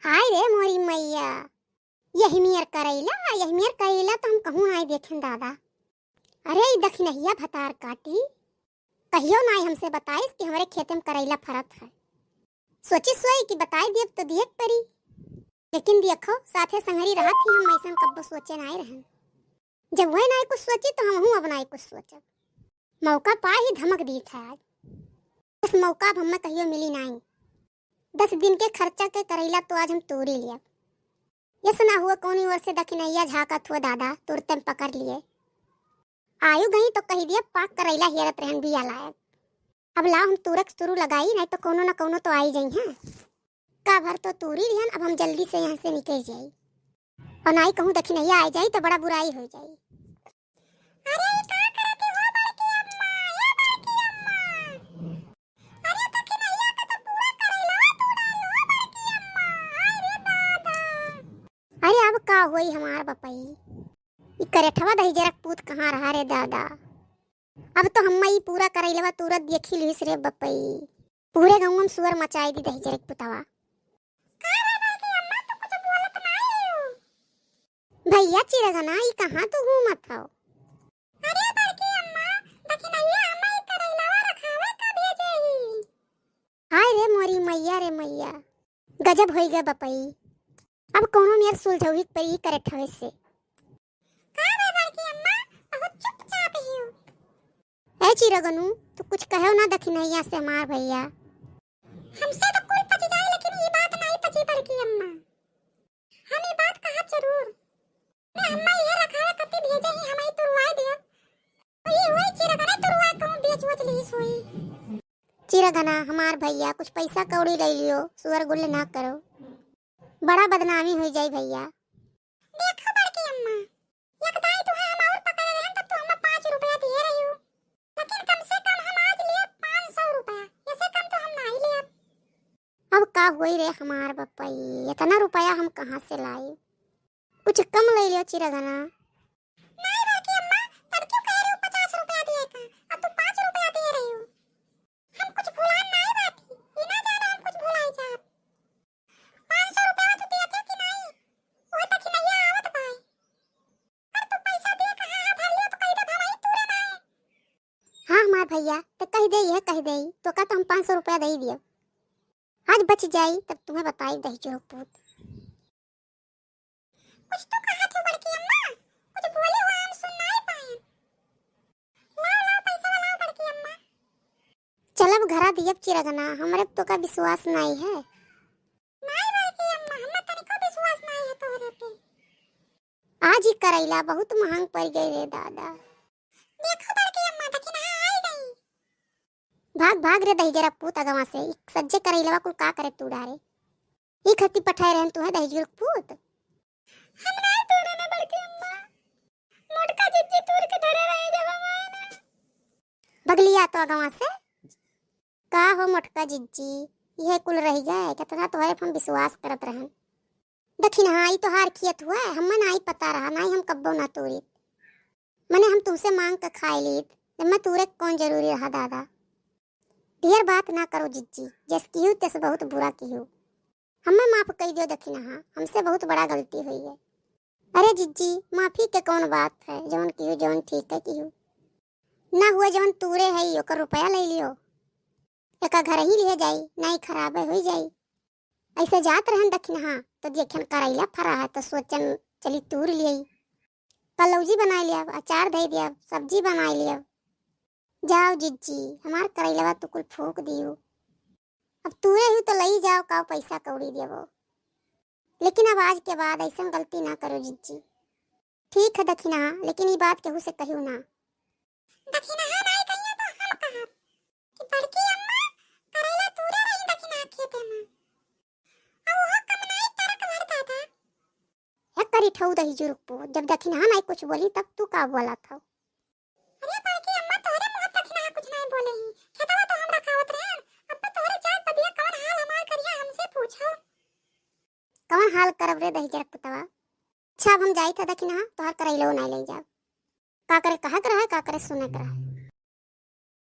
हाय रे मोरी मैया, यही मियर करैला तो हम कहूँ आई देखें दादा। अरे ई दखनहिया भतार काटी कहियो ना हमसे बताइस कि हमारे खेत में करैला फरत है। सोची सोई कि बताई दिए तो दिए परी, लेकिन देखो साथे संगरी रहा थी हम ऐसा कब्बो सोचे ना रहन। जब वह ना कुछ सोची तो हम अब ना कुछ सोचब। मौका पा ही धमक दी था आज। इस मौका अब हमें कहियो मिली नहीं। 10 दिन के खर्चा के करैला तो आज हम तोड़ी लिया। ये सुना हुआ कौनी ओर से दखिनैया झाकत हुआ दादा तुरंत पकड़ लिए। आयु गई तो कही दिया पाक करैला हेरत रहन बिया लायक। अब लाओ हम तुरक तुरु लगाई नहीं तो कोनो ना कोनो तो आई जाई हैं। का भर तो तूरी लिहन, अब हम जल्दी से यहाँ से निकल जाई और नहीं कहूँ दखिनैया आ जाई तो बड़ा बुराई हो जाई। अरे का करती हो बड़की अम्मा, ये बड़की अम्मा। अरे दखिनैया का तो पूरा करैला तोड़ा लो बड़की अम्मा। अरे दादा, अरे अब का होई हमार बपई। ई करेठवा दही जरक पूत कहाँ रहा रे दादा। अब तो हम ही पूरा करैलवा तुरंत देखी लिस रे बपई। पूरे गांव में सुअर मचाई दी दही जरक पुतवा। भैया चिरगना ई कहाँ तू घूमत हो? अरे बड़की अम्मा, दखिनैया अम्मा ई करैलावा रखावे का भेजे ही। हाय रे मोरी मैया रे मैया, गजब होई गे बपई। अब कोनो मेर सुलझौही परी करेठवे से। का रे बड़की अम्मा, बहुत चुपचाप ही हो। ए चिरगनु, तू कुछ कहो ना दखिनैया से हमार भैया। हमसे तो कोई पची जाए लेकिन ये बात नहीं पची बड़की अम्मा। हम ये बात कहा जरूर। मैं अम्मा ये रखावे कति भेजे ही हमें तुरवाई दिया। तो ये हुई चिरगना तुरवाई कहूं बेच वच ली सोई। चिरगना हमार भैया कुछ पैसा कौड़ी ले लियो, सुअर गुल्ले ना करो। बड़ा बदनामी हो जाई भैया। देखो बड़की अम्मा, यकदाई तो है हम और पकड़ रहे हैं तब तो हमें 5 रुपया दे रही हो। लेकिन कम से कम हम आज लिए 500 रुपया, इससे कम तो हम नहीं लिए। अब का होई रे हमार बपई, इतना रुपया हम कहाँ से लाई? कुछ कम ले लियो चिरगना। नहीं बड़की अम्मा, तब क्यों कह रही हो 50 रुपया दिए का? अब तो 5 रुपया दे रही हो। हम कुछ भुलान नहीं बाती, ये ना जाना हम कुछ भुलाई जा। 500 रुपया तो दिए थे कि नहीं? वो दखिनैया आवत भाई। पर तू पैसा दे कहां है भर लियो तो कह दे भाई तूरे नहीं। हां हमार भैया तो कह दे ये कह दे तो का तो हम 500 रुपया दे ही दियो। आज बच जाई तब तुम्हें बताई दही जो पूत। कुछ तो कहा थे बड़की अम्मा, कुछ बोले हो हम सुन नहीं पाए। लाओ पैसा लाओ बड़की अम्मा। चल अब घरा दियब चिरगना, हमरे तो का विश्वास नहीं है। नहीं बड़की अम्मा, हमें तनिको विश्वास नहीं है तोहरे पे। आज ही करैला बहुत महंग पड़ गई रे दादा। देखो बड़की अम्मा दखिनहा आई गई। भाग भाग रे दही जरा पूत अगवा से। सज्जे करैलवा कुल का करे तू डारे। ई खती पठाए रहन तू है दही जुर पूत। हम नहीं तोड़े ना बड़की अम्मा, मोटका जिज्जी तोड़ के धरे रहे जब हमारे। बगलिया तो अगवा से का हो मोटका जिज्जी, यह कुल रह गए कितना तो है हम विश्वास करत रहन। दखिन हाँ ई तो हार खियत हुआ है, हमें नहीं पता रहा नहीं हम कब्बो ना तोड़ी। मने हम तुमसे मांग कर खाए लीत, जब मैं तूरे कौन जरूरी रहा दादा। ढेर बात ना करो जिज्जी, जैस की हूँ तैसे बहुत बुरा की हूँ। हमें माफ कर दियो दखिन हाँ, हमसे बहुत बड़ा गलती हुई है। अरे जिज्जी माफी के कौन बात है, जौन की हूँ जौन ठीक है की हूँ। ना हुआ जौन तूरे है ओकर रुपया ले लियो, एक घर ही ले जाई नहीं खराब हो जाई। ऐसे जात रहन दखिन हाँ तो देखन करैला फरा है तो सोचन चली तूर लिये। कलौजी बना लिया, अचार दे दिया, सब्जी बना लिया। जाओ जिज्जी हमार करैलवा तो कुल फूक दियो। अब तूरे ही तो लई जाओ का पैसा कौड़ी देवो, लेकिन अब आज के बाद ऐसा गलती ना करो जिज्जी। ठीक है दखिना, लेकिन ये बात केहू से कहियो ना। दखिना नहीं कहियो तो हम कहब कि बड़की अम्मा करैला तूरे रही दखिना खेते में। अब वो कम नहीं तरक भर दादा। है करी ठौ दही जुरुक जब दखिना नहीं कुछ बोली तब तू का बोला था? अरे बड़की अम्मा तोरे मुंह दखिना कुछ नहीं बोले ही, खेतवा तो हम रखावत रहन। अब तो तोरे जात बदिया कौन हाल हमार करिया हमसे पूछो। कौन हाल करब रे दही जरक पुतवा। अच्छा अब हम जाई था दखिना तोहर करैलो नहीं ले जाओ। का करे कहा कर है का करे सुने कर है।